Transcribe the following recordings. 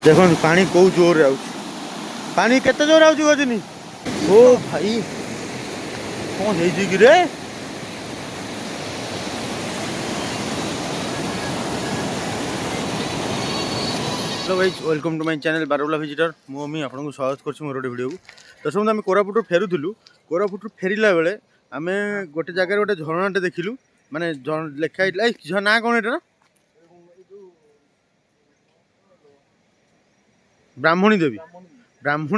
देखो पानी कौ जोर पानी केते जोर आउची गजनी ओ भाई कौन है जी रे हेलो भाई वेलकम टू माय चैनल बारबुला विजिटर मुझे आपको स्वागत कर मोर गोटे वीडियो को दर्शक आम कोरापुट फेरुलु कोरापुट फेरला बेले आम गोटे जगह गोटे झरणाटे देखिलु माने लिखाई ना कौन एटा ब्राह्मणी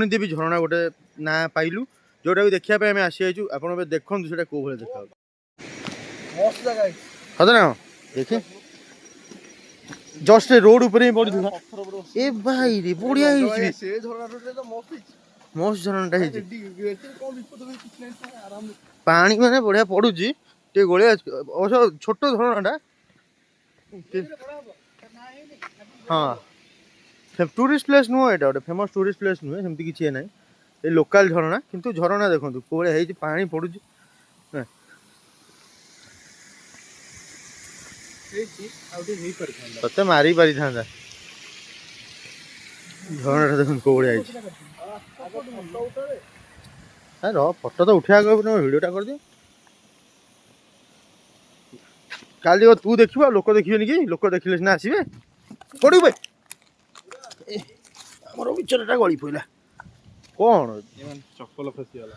देवी झरणा गोटे ना पाइलु जोटा भी देखा आम आसी जाइए आप देखो से कौ भाई देखा हाँ ना देखे जस्ट रोड ऊपर ही पड़ी था ए भाई रे बढ़िया मस्त झरणाटा पानी माने बढ़िया पड़ुची टे गोलिया अवश्य छोट झरणाटा हाँ टूरिस्ट प्लेस नुह एटा गोटे फेमस टूरिस्ट प्लेस नुहे सेमती किसी ना ये लोकल झरणा किंतु झरणा देखो कौन है पानी पड़ुची तते मारी पारि था झरना देख कौ फोटो तो उठा वीडियोटा कर दियो काली तू देख लोक देखिए कि लोक देखिले सीना आसबे पड़ू भाई आमर बिचरटा गली पड़ा कौन चप्पल फसीगला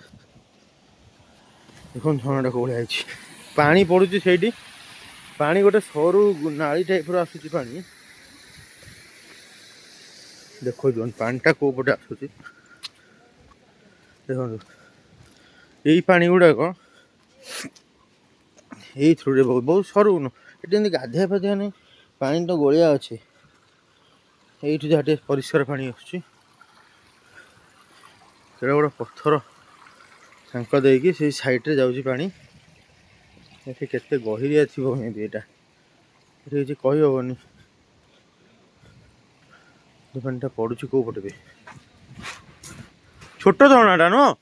देख झरना कौन पानी पड़ुची से पानी गोटे सरू नाली टाइप आसूची पानी देखो पानीटा कौ पटे आसूची देखो यही पानी गुड़ाक यही थ्रू बहुत सरू ये गाधिया फाधिया नहीं पानी तो गोलिया अच्छे ये जहाँ परिष्कार पानी आसुची गोटे पत्थर छांक देकी से साइड्रे जाऊँगी पानी ये केते गहिरिया थी मे भी यहाँ ये किसी कहीहबनी पानीटा पड़ुची कौ पटे भी छोट झरणाटा नुह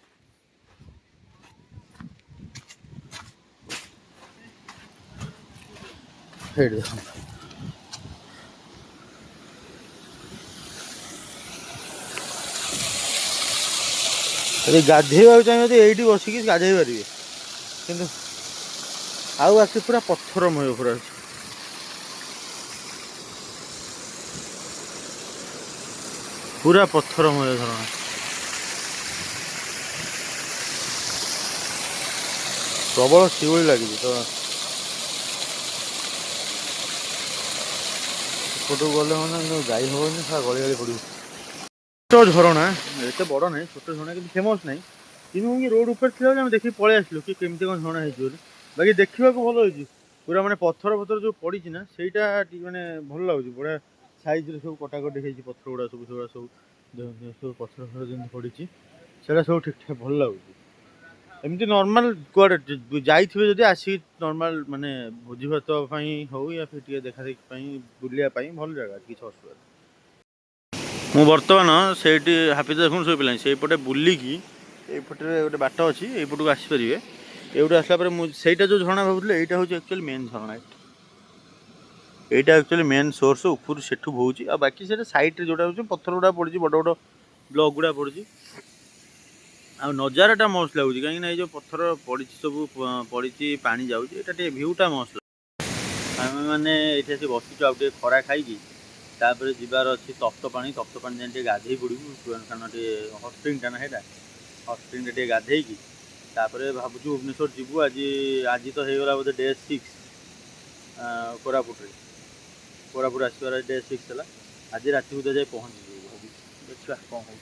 गाधेवा चाहिए ये बसिक गाधे पारे कि आउ आसी पूरा पत्थरमय पूरा पूरा पत्थरमय झरणा प्रबल शिवली लगी तो फोटो गले मैंने जाई हेनी सारा गली गली पड़ छोट झरणा एत बड़ ना छोट झरणा कि फेमस ना कि रोड ऊपर थी देखिए पलि आसलु कि केमती कौन झरणा हो बाकी देखा भल हो पूरा माने पत्थर पत्थर जो पड़ी ना सहीटा माने भल लगे बढ़िया साइज सब कटाकटी है पत्थर गुड़ा सब सब सब पत्थर फर जमी पड़ी से सब ठीक ठाक भल लगे एमती नॉर्मल कड़े जाइए जब आसिक नॉर्मल माने भोजी भात हो या फिर देखा देखी बुलायापाई भल जगह किसी असुविधा मु बर्तमान से हाफिज देखुन शो पे से पटे बुलिकी ये गोटे बाट अच्छी यपट को आसपारे एवटे आसला मुझे जो झरणा भावुल यहाँ हूँ एक्चुअली मेन झरणा यहाँ एक्चुअली मेन सोर्स ऊपर से बोची आ बाकी से साइड जोटा हो पत्थर गुड़ा पड़ी बड़ बड़ ब्लॉक गुड़ा पड़ी आ नजाराटा मस्त लगुच कहीं जो पत्थर पड़ी सब पड़ी पानी जाऊँगी भ्यूटा मस्त आम मैंने ये बसुच आगे खरा खाई तापर जीवार अच्छी तप्त पानी जाए गाधे पड़ू कारण हट स्प्रिंगटा ना हट स्प्रिंग गाधे तापर भावुँ भुवनेश्वर जीवु आज आज तो हो गला बोधे डे 6 कोरापुट आसबार डे 6 है आज रात सुधा जाए पहुँची देखा कौन हो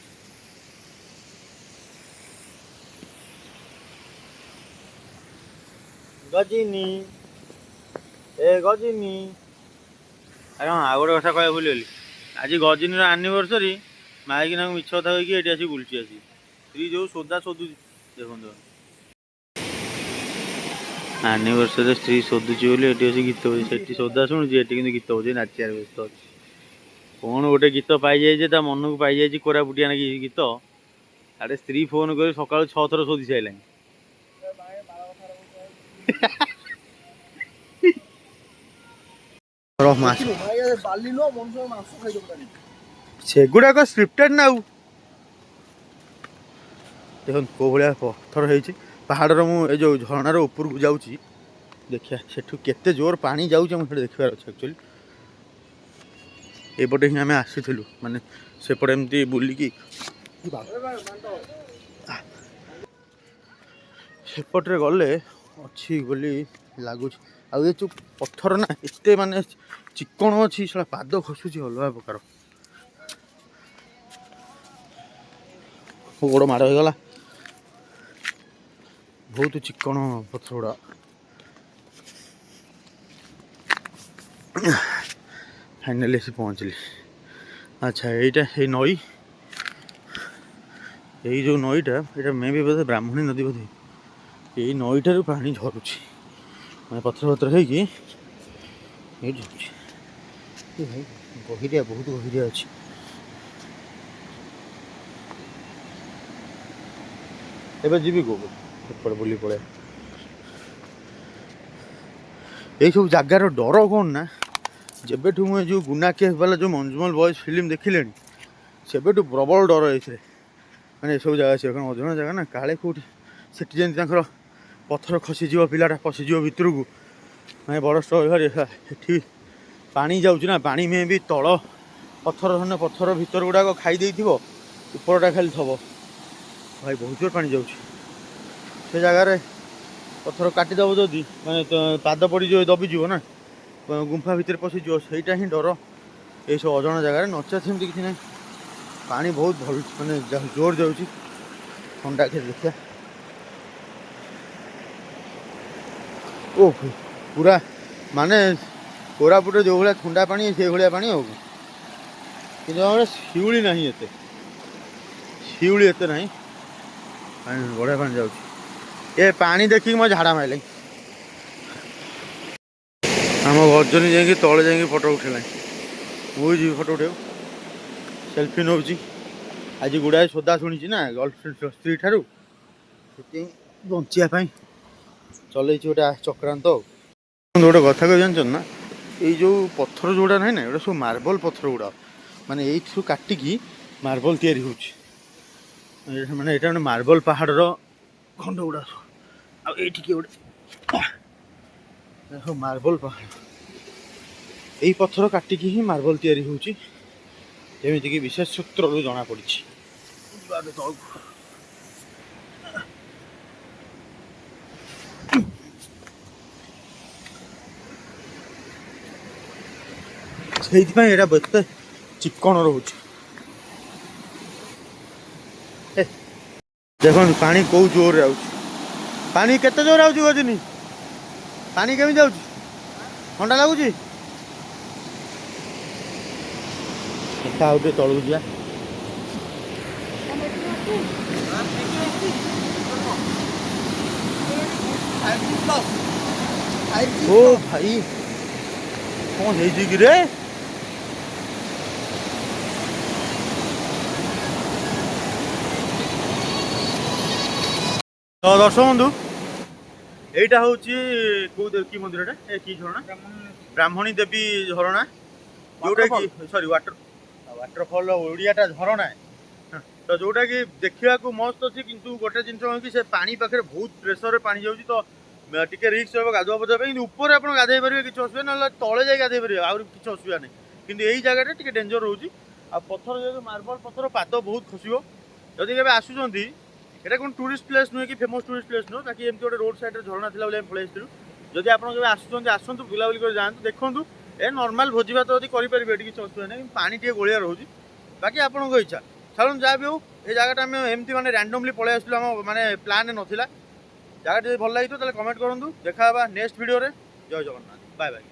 गजिनी ए गजिनी अरे हाँ आ गए कथा कह भूल आज गजिनी आनिवर्सरी माइकिना मिछ कथा कही आसी बुलची आसी स्त्री जो सोदा सोधु देखो आनिवर्सरी स्त्री सोधुची बोली ये गीत बजे सोदा शुणुची कि गीत बजे नाचार व्यस्त अच्छी कौन गोटे गीत पाई जाए मन को पाई जाए कोरापुटिया ना गीत आड़े स्त्री फोन कर सका 6 थर शोधि सारे ସେଗୁଡ଼ାକ ସ୍କ୍ରିପ୍ଟେଡ୍ ନା ଆଉ। ଦେଖନ୍ତୁ କେଉଁ ଭଳିଆ ପଥର ହେଇଛି ପାହାଡ଼ର। ମୁଁ ଏ ଯେଉଁ ଝରଣାର ଉପରକୁ ଯାଉଛି, ଦେଖିବା ସେଠୁ କେତେ ଜୋର ପାଣି ଯାଉଛି ଆମକୁ ସେଠି ଦେଖିବାର ଅଛି। ଆକ୍ଚୁଆଲି ଏପଟେ ହିଁ ଆମେ ଆସିଥିଲୁ, ମାନେ ସେପଟେ ଏମିତି ବୁଲିକି ସେପଟରେ ଗଲେ ଅଛି ବୋଲି ଲାଗୁଛି। ଆଉ ଏ ଯେଉଁ ପଥର ନା ଏତେ ମାନେ ଚିକଣ ଅଛି, ସେଟା ପାଦ ଖସୁଛି ଅଲଗା ପ୍ରକାର। ଗୋଡ଼ ମାଡ଼ ହେଇଗଲା, ବହୁତ ଚିକଣ ପଥର ଗୁଡ଼ା। ଫାଇନାଲି ଆସି ପହଞ୍ଚିଲି। ଆଚ୍ଛା, ଏଇଟା ଏଇ ନଈ, ଏଇ ଯେଉଁ ନଈଟା ଏଇଟା ମେ ବି ବୋଧେ ବ୍ରାହ୍ମଣୀ ନଦୀ ବୋଧେ। ଏଇ ନଈଠାରୁ ପାଣି ଝରୁଛି, ମାନେ ପଥର ପଥର ହେଇକି ଏଇଠି ଝରୁଛି। ଭାଇ ଗହିରିଆ, ବହୁତ ଗହିରିଆ ଅଛି। ଏବେ ଯିବି କୋଉ ଏପଟେ ବୁଲି ପଳେଇ। ଏଇସବୁ ଜାଗାର ଡର କ'ଣ ନା, ଯେବେଠୁ ମୁଁ ଏ ଯେଉଁ ଗୁନା କେଭ୍ ବାଲା ଯେଉଁ ମଞ୍ଜୁମଲ ବଏଜ୍ ଫିଲ୍ମ ଦେଖିଲେଣି, ସେବେଠୁ ପ୍ରବଳ ଡର ଏଇଥିରେ। ମାନେ ଏସବୁ ଜାଗା ଅଛି କ'ଣ ଅଜଣା ଜାଗା ନା, କାଳେ କେଉଁଠି ସେଠି ଯେମିତି ତାଙ୍କର ପଥର ଖସିଯିବ, ପିଲାଟା ପଶିଯିବ ଭିତରକୁ, ମାନେ ବଡ଼ ଷ୍ଟୋରି ଘରେ। ଏଠି ପାଣି ଯାଉଛି ନା, ପାଣି ମେ ବି ତଳ ପଥର ଧରିନେ ପଥର ଭିତର ଗୁଡ଼ାକ ଖାଇ ଦେଇଥିବ, ଉପରଟା ଖାଲି ଥବ। ଭାଇ ବହୁତ ଜୋର ପାଣି ଯାଉଛି। ସେ ଜାଗାରେ ପଥର କାଟିଦେବ ଯଦି, ମାନେ ପାଦ ପଡ଼ିଯିବ, ଦବିଯିବ ନା, ଗୁମ୍ଫା ଭିତରେ ପଶିଯିବ। ସେଇଟା ହିଁ ଡର ଏଇସବୁ ଅଜଣା ଜାଗାରେ। ନଚେତ ସେମିତି କିଛି ନାହିଁ, ପାଣି ବହୁତ ଭଲ, ମାନେ ଜୋର ଯାଉଛି। ଥଣ୍ଡା ଖେଳ ଦେଖିବା। ଓ ପୁରା ମାନେ କୋରାପୁଟରେ ଯେଉଁ ଭଳିଆ ଥଣ୍ଡା ପାଣି, ସେଇଭଳିଆ ପାଣି। ଆଉ କିନ୍ତୁ ଆମର ଶିଉଳି ନାହିଁ, ଏତେ ଶିଉଳି ଏତେ ନାହିଁ। ପାଣି ବଢ଼ିଆ ପାଣି ଯାଉଛି। ଏ ପାଣି ଦେଖିକି ମୋ ଝାଡ଼ା ମାଇଲାଣି। ଆମ ଗର୍ଜନୀ ଯାଇକି ତଳେ ଯାଇକି ଫଟୋ ଉଠେଇଲାଣି। ମୁଁ ଯିବି ଫଟୋ ଉଠେଇବାକୁ, ସେଲ୍ଫି ନେଉଛି। ଆଜି ଗୁଡ଼ାଏ ସୋଦା ଶୁଣିଛି ନା ଗର୍ଲଫ୍ରେଣ୍ଡ ସ୍ତ୍ରୀ ଠାରୁ, ସେଥିପାଇଁ ବଞ୍ଚିବା ପାଇଁ ଚଲେଇଛି ଗୋଟେ ଚକ୍ରାନ୍ତ। ଆଉ ଗୋଟେ କଥା କହି ଜାଣିଛନ୍ତି ନା, ଏଇ ଯେଉଁ ପଥର ଯେଉଁଗୁଡ଼ା ନାହିଁ ନା, ଏଗୁଡ଼ା ସବୁ ମାର୍ବଲ ପଥର ଗୁଡ଼ା। ମାନେ ଏଇଠୁ କାଟିକି ମାର୍ବଲ ତିଆରି ହେଉଛି। ମାନେ ଏଇଟା ଗୋଟେ ମାର୍ବଲ ପାହାଡ଼ର ଖଣ୍ଡ ଗୁଡ଼ା। ଆଉ ଏଇଠି କିଏ ଗୋଟେ ସବୁ ମାର୍ବଲ ପାହାଡ଼, ଏଇ ପଥର କାଟିକି ହିଁ ମାର୍ବଲ ତିଆରି ହେଉଛି, ଯେମିତିକି ବିଶେଷ ସୂତ୍ରରୁ ଜଣାପଡ଼ିଛି। ସେଇଥିପାଇଁ ଏଇଟା ଏତେ ଚିକଣ ରହୁଛି। ଦେଖନ୍ତୁ ପାଣି କୋଉ ଜୋରରେ ଆଉଛି। ପାଣି କେତେ ଜୋରରେ ଆଉଛି ଗଜନି? ପାଣି କେମିତି ଯାଉଛି? ଥଣ୍ଡା ଲାଗୁଛି? ଆଉ ଟିକେ ତଳକୁ ଯିବା। ଓ ଭାଇ କ'ଣ ହେଇଛି କି ରେ? ତ ଦର୍ଶକ ବନ୍ଧୁ, এইটা হচ্ছে কেউ কি মন্দির, এটা কি ঝরণা? ব্রাহ্মণী দেবী ঝরণা, ଯୋଉଟା କି ସରି ୱାଟରଫଲ୍ ଓଡ଼ିଆଟା ଝରଣା। ତ ଯୋଉଟା କି ଦେଖିବାକୁ ମସ୍ତ ଅଛି, କିନ୍ତୁ ଗୋଟେ ଜିନିଷ କ'ଣ କି ସେ ପାଣି ପାଖରେ ବହୁତ ପ୍ରେସରରେ ପାଣି ଯାଉଛି, ତ ଟିକେ ରିସ୍କ ରହିବ ଗାଧୁଆ ପାଧୁଆ ପାଇଁ। କିନ୍ତୁ ଉପରେ ଆପଣ ଗାଧେଇ ପାରିବେ, କିଛି ଅସୁବିଧା ନହେଲେ ତଳେ ଯାଇ ଗାଧେଇ ପାରିବେ, ଆହୁରି କିଛି ଅସୁବିଧା ନାହିଁ। କିନ୍ତୁ ଏଇ ଜାଗାଟା ଟିକେ ଡେଞ୍ଜର ରହୁଛି। ଆଉ ପଥର ଯେହେତୁ ମାର୍ବଲ ପଥର, ପାଦ ବହୁତ ଖସିବ। ଯଦି କେବେ ଆସୁଛନ୍ତି, এটা কোনো ଟୁରିଷ୍ଟ ପ୍ଲେସ୍ ନୁହେଁ କି ଫେମସ୍ ଟୁରିଷ୍ଟ ପ୍ଲେସ୍ ନୁହେଁ, ବାକି ଏମିତି ଗୋଟେ ରୋଡ଼ ସାଇଡ଼ରେ ଝରଣା ଥିଲା ବୋଲି ଆମେ ପଳେଇ ଆସିଥିଲୁ। ଯଦି ଆପଣ କେବେ ଆସୁଛନ୍ତି, ଆସନ୍ତୁ, ବୁଲାବୁଲି କରି ଯାଆନ୍ତୁ, ଦେଖନ୍ତୁ। ଏ ନର୍ମାଲ ଭୋଜି ଭାତ ଯଦି କରିପାରିବେ, ଏଠି କିଛି ଅସୁବିଧା ନାହିଁ। ପାଣି ଟିକେ ଗୋଳିଆ ରହୁଛି, ବାକି ଆପଣଙ୍କ ଇଚ୍ଛା। ଛାଡ଼ନ୍ତୁ, ଯାହା ବି ହଉ, ଏ ଜାଗାଟା ଆମେ ଏମିତି ମାନେ ରାଣ୍ଡମଲି ପଳେଇ ଆସିଥିଲୁ, ଆମ ମାନେ ପ୍ଲାନ୍ରେ ନଥିଲା। ଜାଗାଟି ଯଦି ଭଲ ଲାଗିଥିବ ତାହେଲେ କମେଣ୍ଟ କରନ୍ତୁ। ଦେଖା ହେବା ନେକ୍ସଟ ଭିଡ଼ିଓରେ। ଜୟ ଜଗନ୍ନାଥ, ବାଏ ବାଏ।